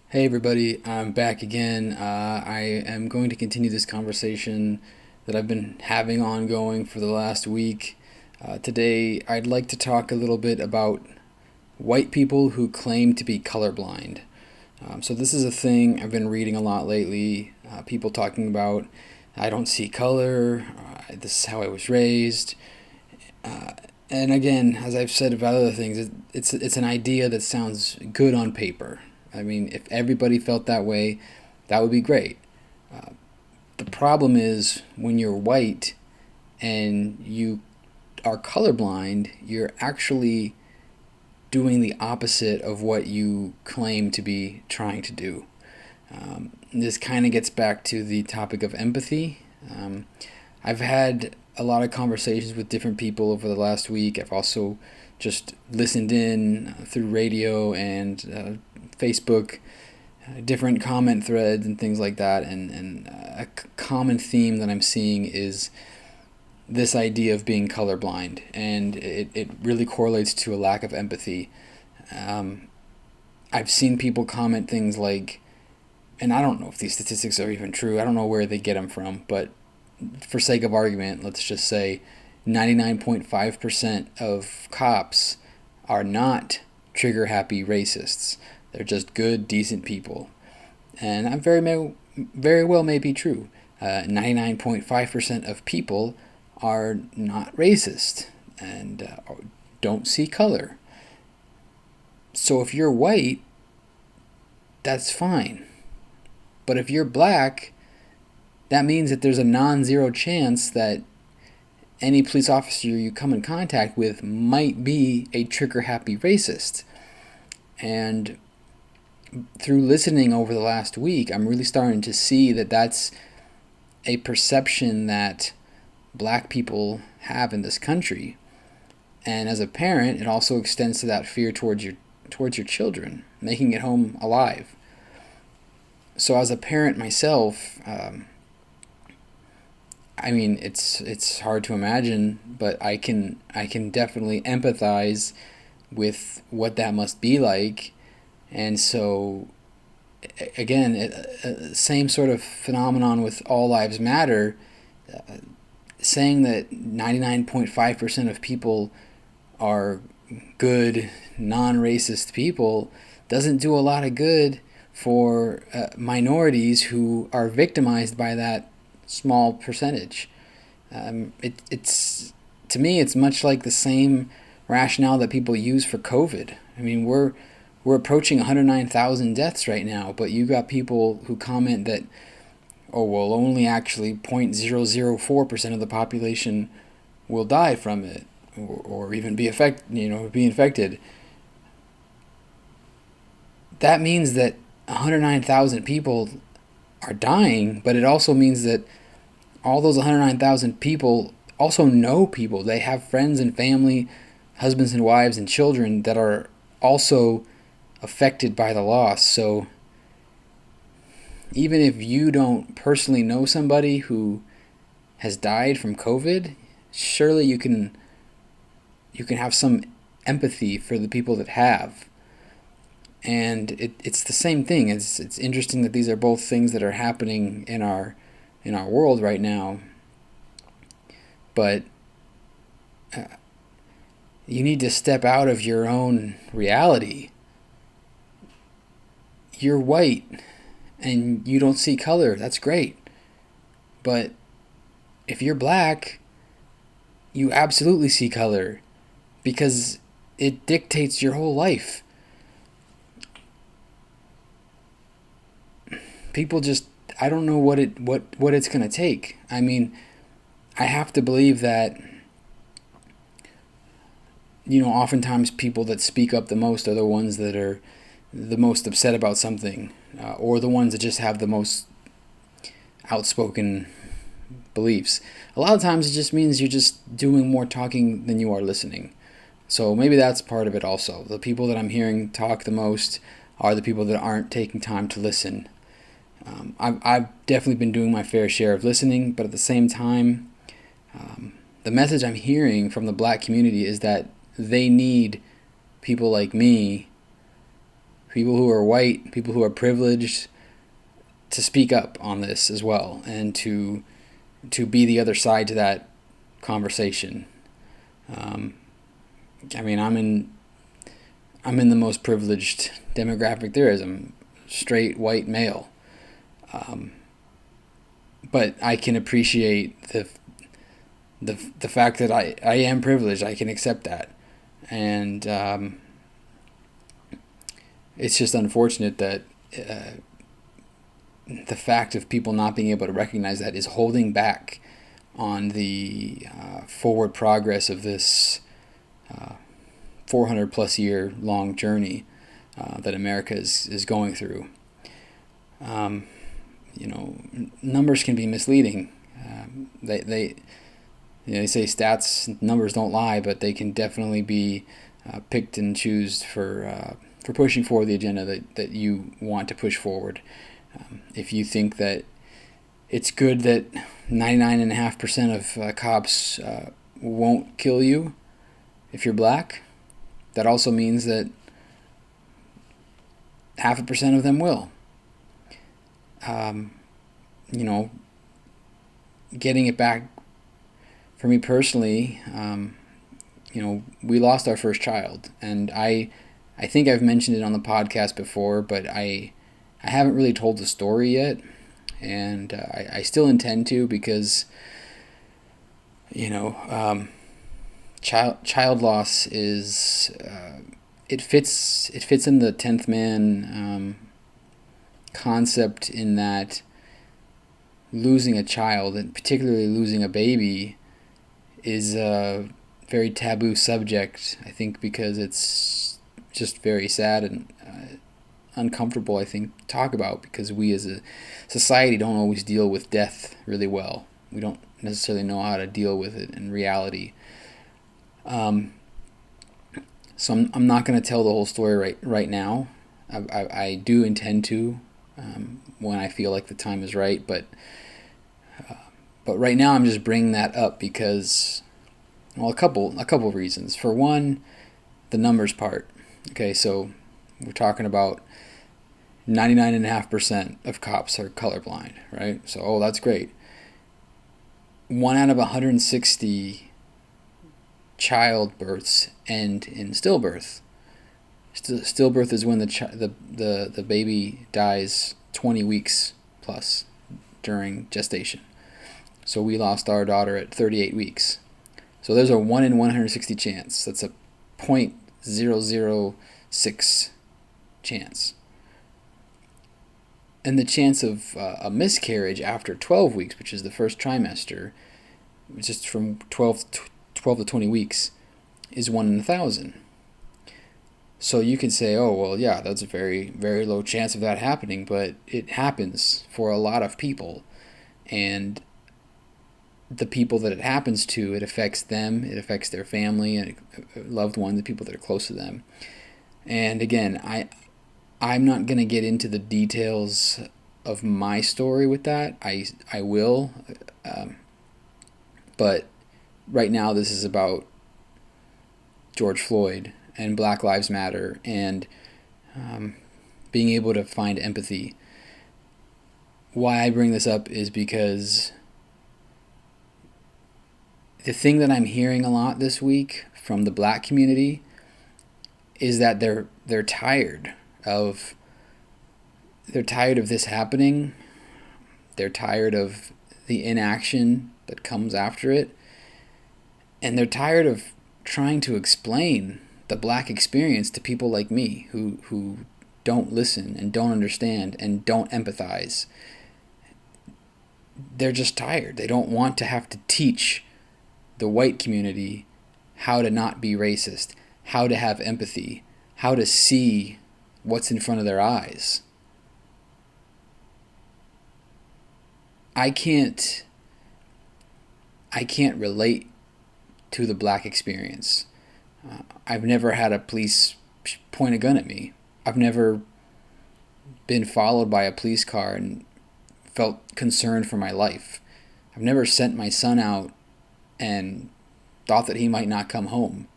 Hey everybody, I'm back again. I am going to continue this conversation that I've been having ongoing for the last week. Today, I'd like to talk a little bit about white people who claim to be colorblind. So, this is a thing I've been reading a lot lately. People talking about, I don't see color, this is how I was raised. Uh, and again, as I've said about other things, it's an idea that sounds good on paper. I mean, if everybody felt that way, that would be great. Uh, the problem is when you're white and you are colorblind, you're actually doing the opposite of what you claim to be trying to do. This kind of gets back to the topic of empathy. I've had a lot of conversations with different people over the last week. I've also just listened in through radio and Facebook, different comment threads and things like that. And a common theme that I'm seeing is this idea of being colorblind, and it really correlates to a lack of empathy. Um, I've seen people comment things like, and I don't know if these statistics are even true, I don't know where they get them from, but for sake of argument, let's just say 99.5% of cops are not trigger happy racists. They're just good, decent people. And that very well may be true. 99.5% of people are not racist and don't see color. So if you're white, that's fine. But if you're black, that means that there's a non-zero chance that any police officer you come in contact with might be a trigger-happy racist. And through listening over the last week, I'm really starting to see that that's a perception that black people have in this country. And as a parent, it also extends to that fear towards your children, making it home alive. So as a parent myself, I mean, it's hard to imagine, but I can definitely empathize with what that must be like. And so again, same sort of phenomenon with All Lives Matter. Saying that 99.5% of people are good, non-racist people doesn't do a lot of good for minorities who are victimized by that small percentage. It's to me, it's much like the same rationale that people use for COVID. I mean, we're approaching 109,000 deaths right now, but you got people who comment that, oh well, only actually 0.004% of the population will die from it, or even be infected. That means that 109,000 people are dying, but it also means that all those 109,000 people also know people. They have friends and family, husbands and wives and children that are also affected by the loss. So even if you don't personally know somebody who has died from COVID, surely you can have some empathy for the people that have. And it's the same thing. It's interesting that these are both things that are happening in our world right now. But you need to step out of your own reality. You're white and you don't see color. That's great. But if you're black, you absolutely see color because it dictates your whole life. People just, I don't know what it's going to take. I mean, I have to believe that oftentimes people that speak up the most are the ones that are the most upset about something, or the ones that just have the most outspoken beliefs. A lot of times it just means you're just doing more talking than you are listening. So maybe that's part of it also. The people that I'm hearing talk the most are the people that aren't taking time to listen. I've definitely been doing my fair share of listening, but at the same time, the message I'm hearing from the black community is that they need people like me people who are white, people who are privileged, to speak up on this as well, and to be the other side to that conversation. I mean, I'm in the most privileged demographic there is. I'm straight white male, but I can appreciate the fact that I am privileged. I can accept that, and it's just unfortunate that the fact of people not being able to recognize that is holding back on the forward progress of this 400 plus year long journey that America is going through. Numbers can be misleading. They say stats, numbers don't lie, but they can definitely be picked and chosen for pushing forward the agenda that you want to push forward. If you think that it's good that 99.5% of cops won't kill you if you're black, that also means that 0.5% of them will. Getting it back for me personally, we lost our first child, and I think I've mentioned it on the podcast before, but I haven't really told the story yet, and I still intend to, because child loss is it fits in the 10th man concept, in that losing a child, and particularly losing a baby, is a very taboo subject, I think, because it's just very sad and uncomfortable, I think, to talk about, because we as a society don't always deal with death really well. We don't necessarily know how to deal with it in reality. So I'm not going to tell the whole story right now. I do intend to, when I feel like the time is right, but right now I'm just bringing that up because, well, a couple of reasons. For one, the numbers part. Okay, so we're talking about 99.5% of cops are colorblind, right? So, that's great. 1 out of 160 childbirths end in stillbirth. Stillbirth is when the baby dies 20 weeks plus during gestation. So we lost our daughter at 38 weeks. So there's a 1 in 160 chance. That's a 0.006 chance. And the chance of a miscarriage after 12 weeks, which is the first trimester, just from 12 to 20 weeks, is 1 in 1,000. So you can say, oh, well, yeah, that's a very, very low chance of that happening, but it happens for a lot of people. And the people that it happens to, it affects them, it affects their family and loved ones, the people that are close to them. And again, I'm not going to get into the details of my story with that. I will, but right now this is about George Floyd and Black Lives Matter, and being able to find empathy. Why I bring this up is because the thing that I'm hearing a lot this week from the black community is that they're tired of this happening. They're tired of the inaction that comes after it, and they're tired of trying to explain the black experience to people like me who don't listen and don't understand and don't empathize. They're just tired. They don't want to have to teach the white community how to not be racist, how to have empathy, how to see what's in front of their eyes. I can't relate to the black experience. I've never had a police point a gun at me. I've never been followed by a police car and felt concerned for my life. I've never sent my son out and thought that he might not come home.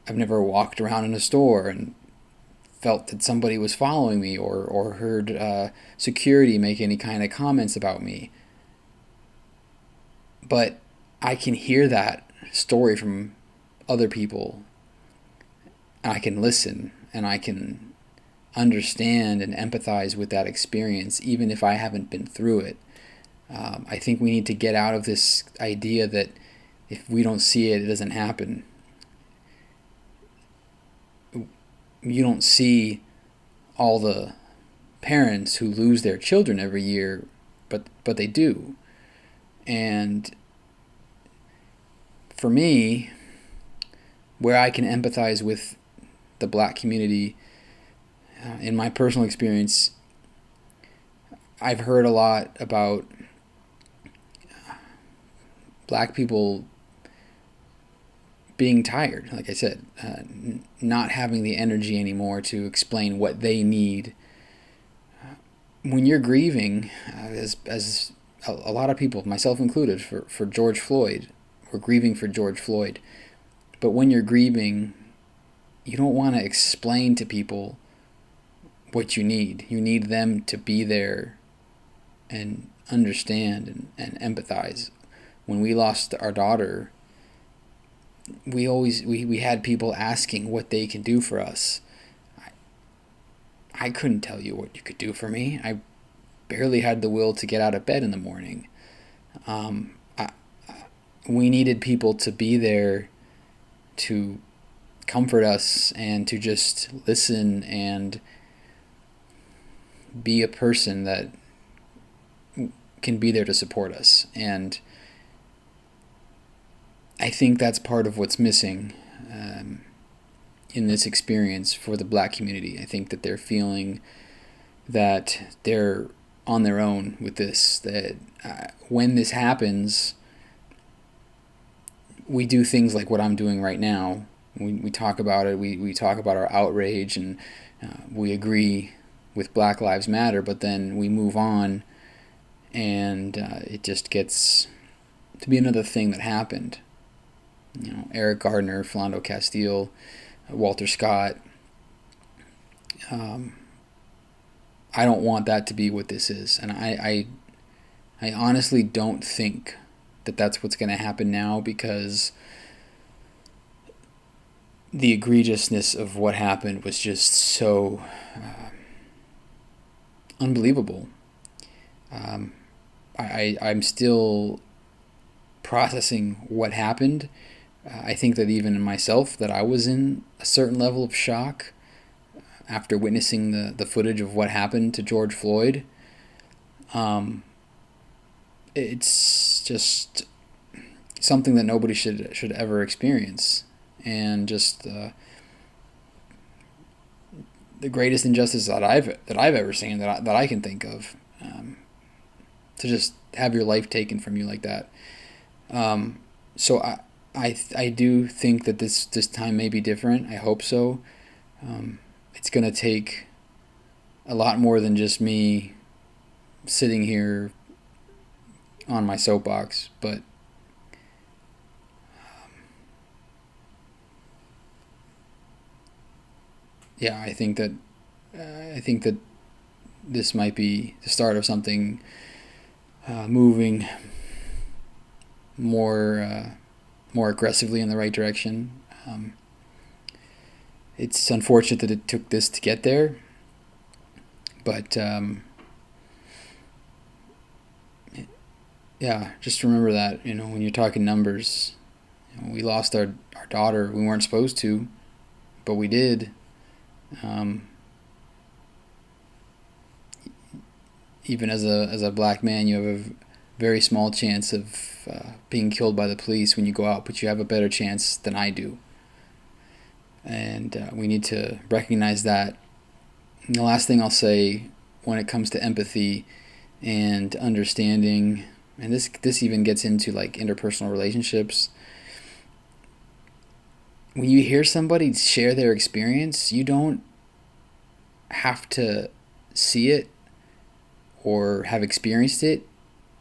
I've never walked around in a store and felt that somebody was following me, or heard security make any kind of comments about me. But I can hear that story from other people, and I can listen, and I can understand and empathize with that experience, even if I haven't been through it. I think we need to get out of this idea that if we don't see it, it doesn't happen. You don't see all the parents who lose their children every year, but they do. And for me, where I can empathize with the Black community, in my personal experience, I've heard a lot about Black people being tired, like I said, not having the energy anymore to explain what they need. When you're grieving, as a lot of people, myself included, for George Floyd, we're grieving for George Floyd. But when you're grieving, you don't want to explain to people what you need. You need them to be there and understand and empathize. When we lost our daughter, we had people asking what they can do for us. I couldn't tell you what you could do for me. I barely had the will to get out of bed in the morning. We needed people to be there to comfort us and to just listen and be a person that can be there to support us. And I think that's part of what's missing in this experience for the Black community. I think that they're feeling that they're on their own with this, that when this happens, we do things like what I'm doing right now. We talk about it, we talk about our outrage, and we agree with Black Lives Matter, but then we move on, and it just gets to be another thing that happened. Eric Gardner, Philando Castile, Walter Scott. I don't want that to be what this is, and I honestly don't think that that's what's going to happen now, because the egregiousness of what happened was just so unbelievable. I'm still processing what happened. I think that even in myself, that I was in a certain level of shock after witnessing the footage of what happened to George Floyd. It's just something that nobody should ever experience, and just the greatest injustice that I've ever seen, that I can think of, to just have your life taken from you like that. So I do think that this time may be different. I hope so. It's going to take a lot more than just me sitting here on my soapbox, but yeah, I think that this might be the start of something moving more aggressively in the right direction. It's unfortunate that it took this to get there, but yeah, just remember that, when you're talking numbers, we lost our daughter. We weren't supposed to, but we did. Even as a Black man, you have a very small chance of being killed by the police when you go out, but you have a better chance than I do. And we need to recognize that. And the last thing I'll say when it comes to empathy and understanding, and this even gets into like interpersonal relationships, when you hear somebody share their experience, you don't have to see it or have experienced it.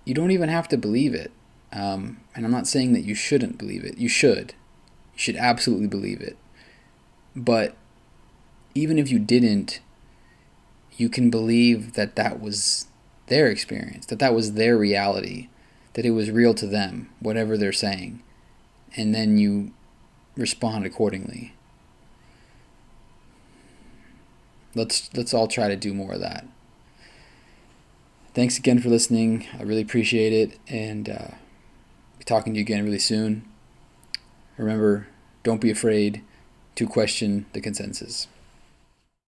You don't even have to believe it. And I'm not saying that you shouldn't believe it. You should. You should absolutely believe it. But even if you didn't, you can believe that that was their experience, that that was their reality, that it was real to them, whatever they're saying, and then you respond accordingly. Let's all try to do more of that. Thanks again for listening. I really appreciate it, and I'll be talking to you again really soon. Remember, don't be afraid to question the consensus.